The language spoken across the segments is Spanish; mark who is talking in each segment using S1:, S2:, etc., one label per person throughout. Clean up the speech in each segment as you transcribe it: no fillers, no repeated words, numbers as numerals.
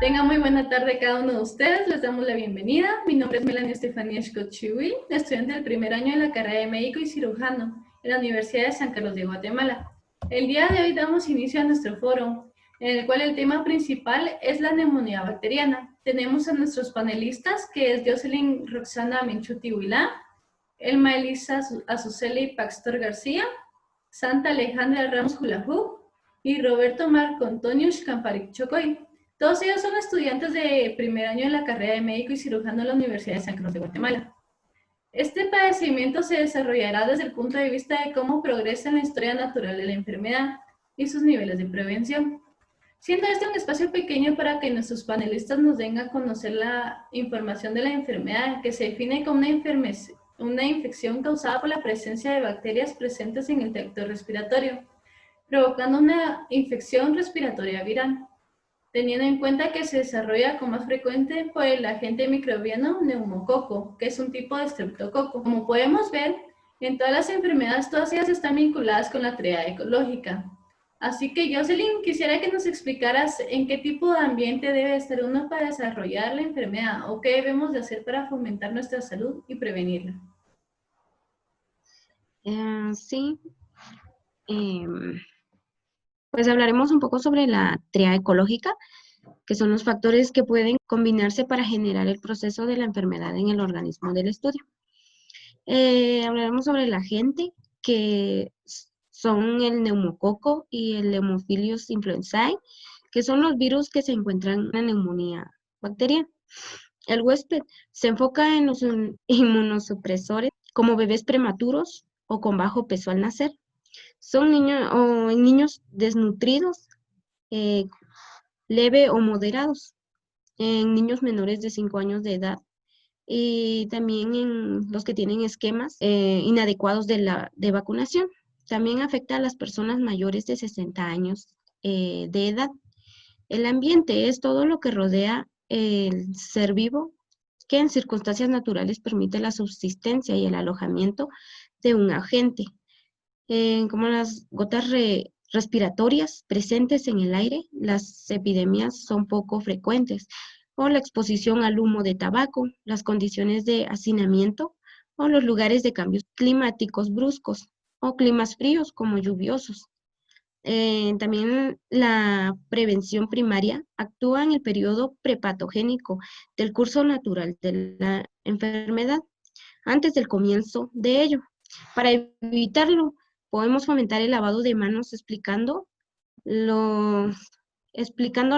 S1: Tengan muy buena tarde cada uno de ustedes, les damos la bienvenida. Mi nombre es Melanie Estefanía Xcochihui, estudiante del primer año de la carrera de médico y cirujano en la Universidad de San Carlos de Guatemala. El día de hoy damos inicio a nuestro foro, en el cual el tema principal es la neumonía bacteriana. Tenemos a nuestros panelistas, que es Jocelyn Roxana Menchuti Huilá, Elma Elisa Azuceli Paxtor García, Santa Alejandra Ramos Julajú y Roberto Marco Antonio Camparic Chocoy. Todos ellos son estudiantes de primer año de la carrera de médico y cirujano en la Universidad de San Carlos de Guatemala. Este padecimiento se desarrollará desde el punto de vista de cómo progresa en la historia natural de la enfermedad y sus niveles de prevención. Siendo este un espacio pequeño para que nuestros panelistas nos den a conocer la información de la enfermedad, que se define como una infección causada por la presencia de bacterias presentes en el tracto respiratorio, provocando una infección respiratoria viral, teniendo en cuenta que se desarrolla con más frecuente por el agente microbiano neumococo, que es un tipo de estreptococo. Como podemos ver, en todas las enfermedades, todas ellas están vinculadas con la triada ecológica. Así que, Jocelyn, quisiera que nos explicaras en qué tipo de ambiente debe estar uno para desarrollar la enfermedad o qué debemos de hacer para fomentar nuestra salud y prevenirla.
S2: Sí, pues hablaremos un poco sobre la triada ecológica, que son los factores que pueden combinarse para generar el proceso de la enfermedad en el organismo del estudio. Hablaremos sobre el agente, que son el neumococo y el Haemophilus influenzae, que son los virus que se encuentran en la neumonía bacteriana. El huésped se enfoca en los inmunosupresores como bebés prematuros o con bajo peso al nacer. Son niños o en niños desnutridos, leve o moderados, en niños menores de 5 años de edad y también en los que tienen esquemas inadecuados de vacunación. También afecta a las personas mayores de 60 años de edad. El ambiente es todo lo que rodea el ser vivo que en circunstancias naturales permite la subsistencia y el alojamiento de un agente, como las gotas respiratorias presentes en el aire. Las epidemias son poco frecuentes, o la exposición al humo de tabaco, las condiciones de hacinamiento o los lugares de cambios climáticos bruscos o climas fríos como lluviosos. También la prevención primaria actúa en el periodo prepatogénico del curso natural de la enfermedad, antes del comienzo de ello. Para evitarlo, podemos fomentar el lavado de manos explicando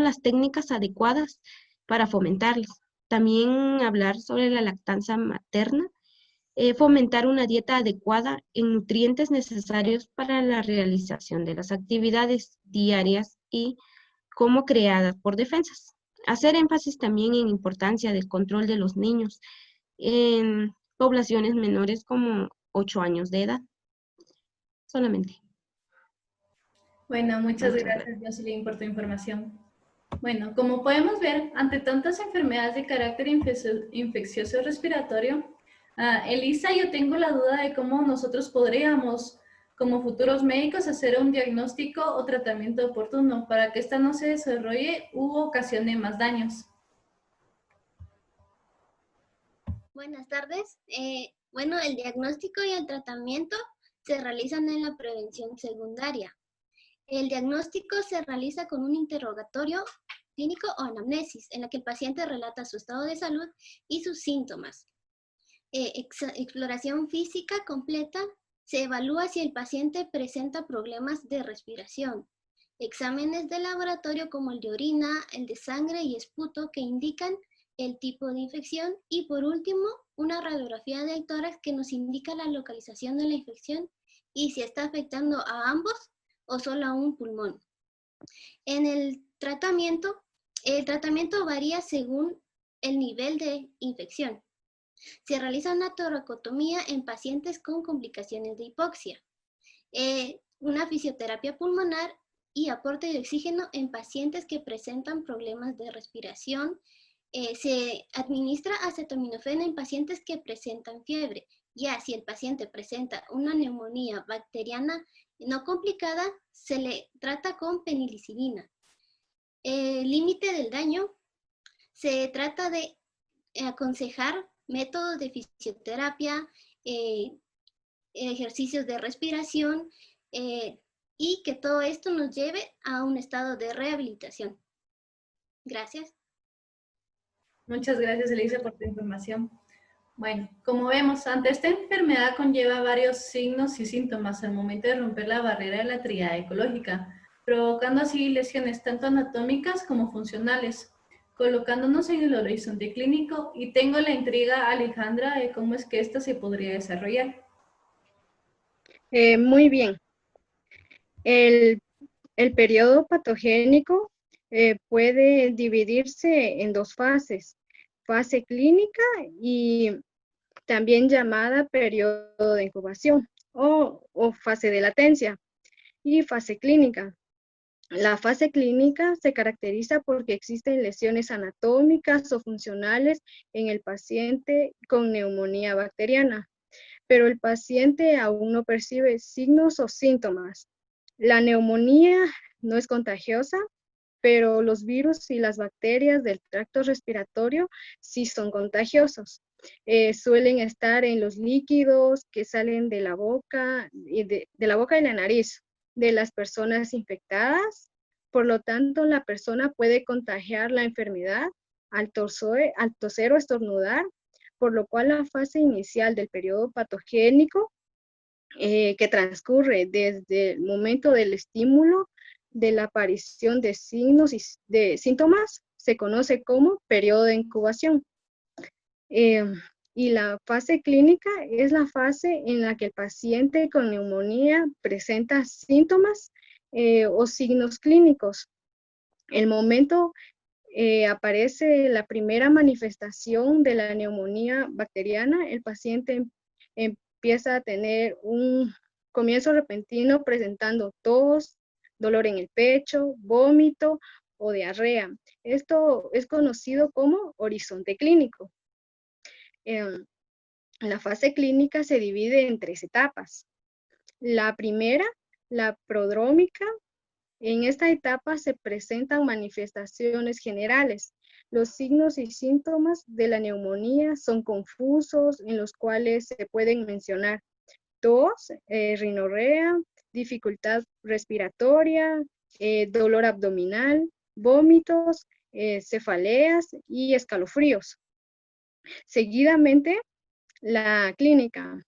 S2: las técnicas adecuadas para fomentarlas. También hablar sobre la lactancia materna, fomentar una dieta adecuada en nutrientes necesarios para la realización de las actividades diarias y como creadas por defensas. Hacer énfasis también en importancia del control de los niños en poblaciones menores como 8 años de edad. Solamente.
S1: Bueno, muchas gracias, Jocelyn, por tu información. Bueno, como podemos ver, ante tantas enfermedades de carácter infeccioso respiratorio, Elisa, yo tengo la duda de cómo nosotros podríamos, como futuros médicos, hacer un diagnóstico o tratamiento oportuno para que esta no se desarrolle u ocasione más daños.
S3: Buenas tardes. Bueno, el diagnóstico y el tratamiento se realizan en la prevención secundaria. El diagnóstico se realiza con un interrogatorio clínico o anamnesis, en la que el paciente relata su estado de salud y sus síntomas. Exploración física completa, se evalúa si el paciente presenta problemas de respiración. Exámenes de laboratorio como el de orina, el de sangre y esputo que indican el tipo de infección, y por último, una radiografía del tórax que nos indica la localización de la infección y si está afectando a ambos o solo a un pulmón. En el tratamiento varía según el nivel de infección. Se realiza una toracotomía en pacientes con complicaciones de hipoxia, una fisioterapia pulmonar y aporte de oxígeno en pacientes que presentan problemas de respiración. Se administra acetaminofén en pacientes que presentan fiebre. Ya si el paciente presenta una neumonía bacteriana no complicada, se le trata con penicilina. Límite del daño Se trata de aconsejar métodos de fisioterapia, ejercicios de respiración y que todo esto nos lleve a un estado de rehabilitación. Gracias.
S1: Muchas gracias, Elisa, por tu información. Bueno, como vemos, ante esta enfermedad conlleva varios signos y síntomas al momento de romper la barrera de la tríada ecológica, provocando así lesiones tanto anatómicas como funcionales, colocándonos en el horizonte clínico, y tengo la intriga, Alejandra, de cómo es que esta se podría desarrollar.
S4: Muy bien. El periodo patogénico puede dividirse en dos fases: fase clínica y también llamada periodo de incubación o fase de latencia, y fase clínica. La fase clínica se caracteriza porque existen lesiones anatómicas o funcionales en el paciente con neumonía bacteriana, pero el paciente aún no percibe signos o síntomas. La neumonía no es contagiosa, pero los virus y las bacterias del tracto respiratorio sí son contagiosos. Suelen estar en los líquidos que salen de la boca y de la boca y la nariz de las personas infectadas. Por lo tanto, la persona puede contagiar la enfermedad al toser o estornudar, por lo cual la fase inicial del periodo patogénico, que transcurre desde el momento del estímulo de la aparición de signos y de síntomas, se conoce como periodo de incubación. Y la fase clínica es la fase en la que el paciente con neumonía presenta síntomas o signos clínicos. El momento aparece la primera manifestación de la neumonía bacteriana, el paciente empieza a tener un comienzo repentino presentando tos, dolor en el pecho, vómito o diarrea. Esto es conocido como horizonte clínico. La fase clínica se divide en 3 etapas. La primera, la prodrómica. En esta etapa se presentan manifestaciones generales. Los signos y síntomas de la neumonía son confusos, en los cuales se pueden mencionar tos, rinorrea, dificultad respiratoria, dolor abdominal, vómitos, cefaleas y escalofríos. Seguidamente, la clínica.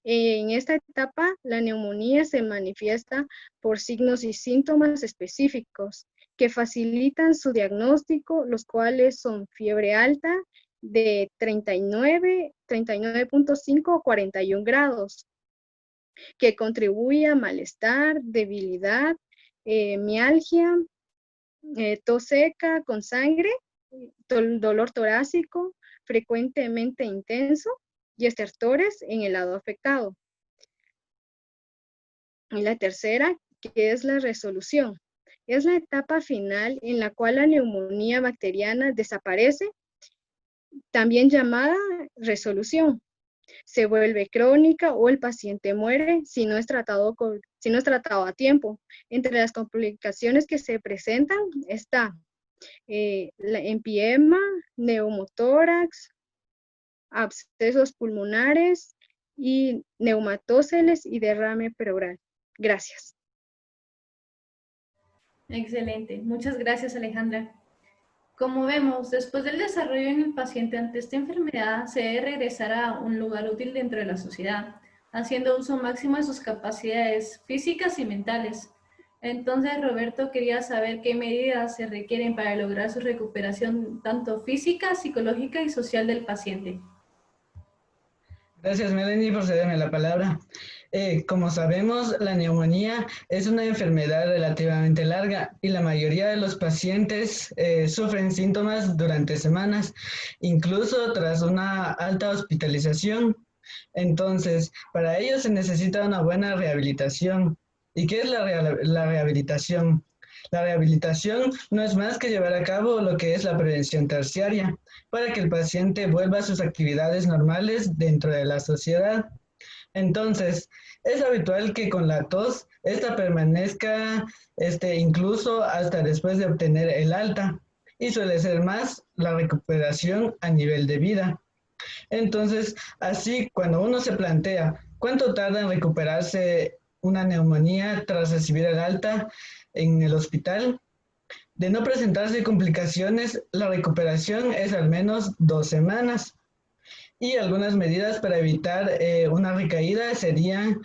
S4: En esta etapa, la neumonía se manifiesta por signos y síntomas específicos que facilitan su diagnóstico, los cuales son fiebre alta de 39.5 o 41 grados, que contribuye a malestar, debilidad, mialgia, tos seca con sangre, dolor torácico frecuentemente intenso y estertores en el lado afectado. Y la tercera, que es la resolución, es la etapa final en la cual la neumonía bacteriana desaparece, también llamada resolución. Se vuelve crónica o el paciente muere si no es tratado a tiempo. Entre las complicaciones que se presentan está empiema, neumotórax, abscesos pulmonares y neumatóceles y derrame pleural. Gracias.
S1: Excelente. Muchas gracias, Alejandra. Como vemos, después del desarrollo en el paciente ante esta enfermedad, se debe regresar a un lugar útil dentro de la sociedad, haciendo uso máximo de sus capacidades físicas y mentales. Entonces, Roberto, quería saber qué medidas se requieren para lograr su recuperación tanto física, psicológica y social del paciente.
S5: Gracias, Melanie, por cederme la palabra. Como sabemos, la neumonía es una enfermedad relativamente larga y la mayoría de los pacientes sufren síntomas durante semanas, incluso tras una alta hospitalización. Entonces, para ello se necesita una buena rehabilitación. ¿Y qué es la rehabilitación? La rehabilitación no es más que llevar a cabo lo que es la prevención terciaria, para que el paciente vuelva a sus actividades normales dentro de la sociedad. Entonces, es habitual que con la tos, esta permanezca incluso hasta después de obtener el alta. y suele ser más la recuperación a nivel de vida. Entonces, así cuando uno se plantea cuánto tarda en recuperarse una neumonía tras recibir el alta en el hospital, de no presentarse complicaciones, la recuperación es al menos 2 semanas. Y algunas medidas para evitar una recaída serían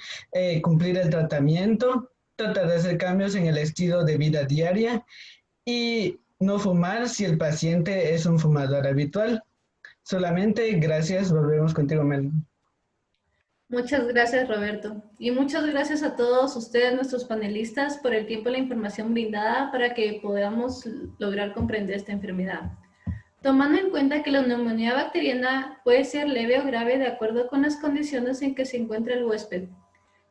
S5: cumplir el tratamiento, tratar de hacer cambios en el estilo de vida diaria y no fumar si el paciente es un fumador habitual. Solamente gracias, volvemos contigo, Mel.
S1: Muchas gracias, Roberto. Y muchas gracias a todos ustedes, nuestros panelistas, por el tiempo y la información brindada para que podamos lograr comprender esta enfermedad. Tomando en cuenta que la neumonía bacteriana puede ser leve o grave de acuerdo con las condiciones en que se encuentra el huésped.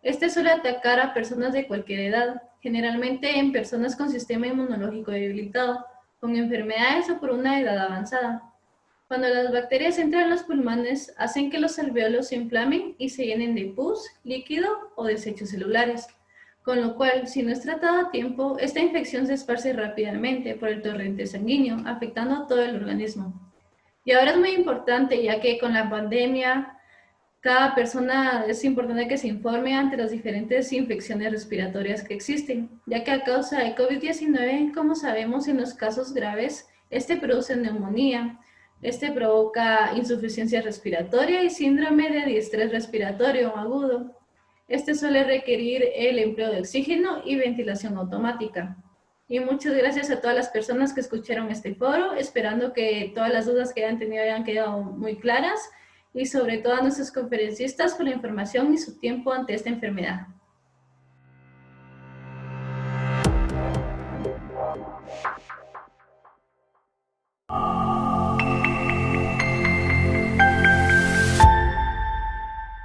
S1: Este suele atacar a personas de cualquier edad, generalmente en personas con sistema inmunológico debilitado, con enfermedades o por una edad avanzada. Cuando las bacterias entran en los pulmones, hacen que los alvéolos se inflamen y se llenen de pus, líquido o desechos celulares, con lo cual, si no es tratado a tiempo, esta infección se esparce rápidamente por el torrente sanguíneo, afectando a todo el organismo. Y ahora es muy importante, ya que con la pandemia, cada persona es importante que se informe ante las diferentes infecciones respiratorias que existen, ya que a causa de COVID-19, como sabemos, en los casos graves, este produce neumonía. Este provoca insuficiencia respiratoria y síndrome de distrés respiratorio agudo. Este suele requerir el empleo de oxígeno y ventilación automática. Y muchas gracias a todas las personas que escucharon este foro, esperando que todas las dudas que hayan tenido hayan quedado muy claras, y sobre todo a nuestros conferencistas por la información y su tiempo ante esta enfermedad.